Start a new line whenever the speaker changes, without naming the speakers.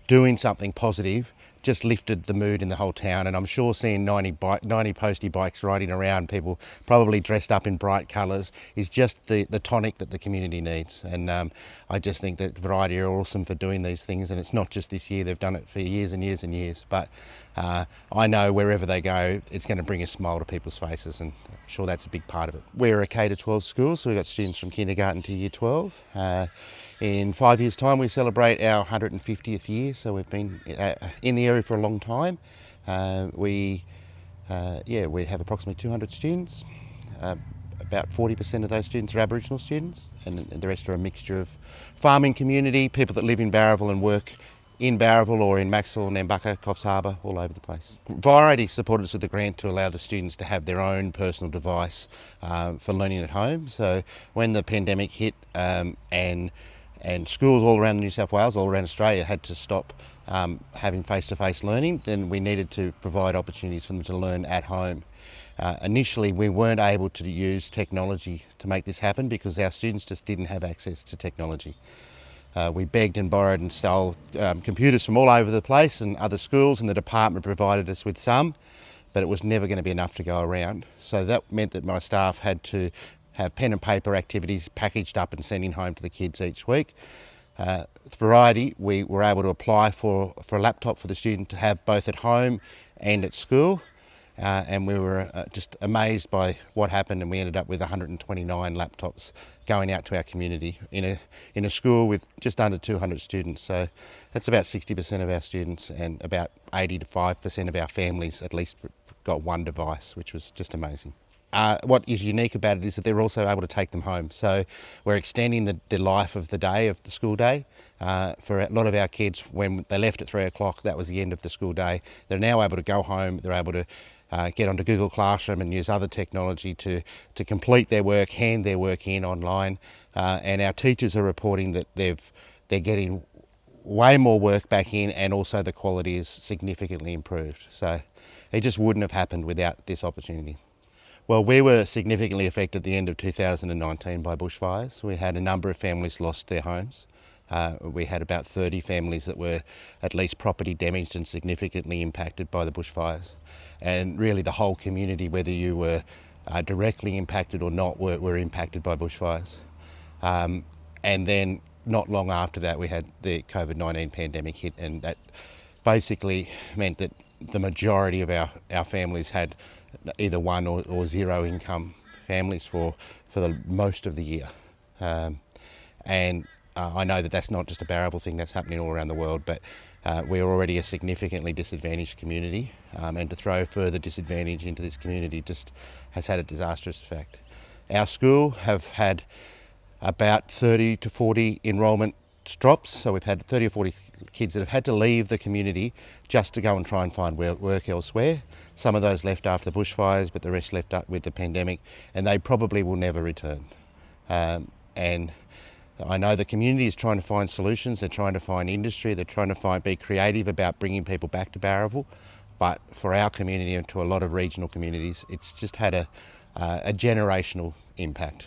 doing something positive just lifted the mood in the whole town. And I'm sure seeing 90 postie bikes riding around, people probably dressed up in bright colours, is just the tonic that the community needs. And I just think that Variety are awesome for doing these things, and it's not just this year, they've done it for years and years and years. But I know wherever they go, it's going to bring a smile to people's faces, and I'm sure that's a big part of it. We're a K-12 school, so we've got students from kindergarten to year 12. In 5 years' time, we celebrate our 150th year, so we've been in the area for a long time. We have approximately 200 students. About 40% of those students are Aboriginal students, and the rest are a mixture of farming community, people that live in Barraville and work in Barraville or in Maxwell, Nambucca, Coffs Harbour, all over the place. Variety supported us with a grant to allow the students to have their own personal device for learning at home. So when the pandemic hit and schools all around New South Wales, all around Australia, had to stop having face-to-face learning, then we needed to provide opportunities for them to learn at home. Initially, we weren't able to use technology to make this happen because our students just didn't have access to technology. We begged and borrowed and stole computers from all over the place and other schools, and the department provided us with some, but it was never going to be enough to go around. So that meant that my staff had to have pen and paper activities packaged up and sending home to the kids each week. Variety, we were able to apply for a laptop for the student to have both at home and at school. And we were just amazed by what happened, and we ended up with 129 laptops going out to our community in a school with just under 200 students. So that's about 60% of our students, and about 85% of our families at least got one device, which was just amazing. What is unique about it is that they're also able to take them home. So we're extending the life of the day, of the school day. For a lot of our kids, when they left at 3 o'clock, that was the end of the school day. They're now able to go home, they're able to get onto Google Classroom and use other technology to complete their work, hand their work in online. And our teachers are reporting that they're getting way more work back in, and also the quality is significantly improved. So it just wouldn't have happened without this opportunity. Well, we were significantly affected at the end of 2019 by bushfires. We had a number of families lost their homes. We had about 30 families that were at least property damaged and significantly impacted by the bushfires. And really the whole community, whether you were directly impacted or not, were impacted by bushfires. And then not long after that, we had the COVID-19 pandemic hit, and that basically meant that the majority of our families had either one or zero income families for the most of the year. I know that that's not just a Barraville thing, that's happening all around the world, but we're already a significantly disadvantaged community, and to throw further disadvantage into this community just has had a disastrous effect. Our school have had about 30 to 40 enrolment drops, so we've had 30 or 40 kids that have had to leave the community just to go and try and find work elsewhere. Some of those left after the bushfires, but the rest left up with the pandemic, and they probably will never return. And I know the community is trying to find solutions, they're trying to find industry, they're trying to be creative about bringing people back to Barraville, but for our community and to a lot of regional communities, it's just had a generational impact.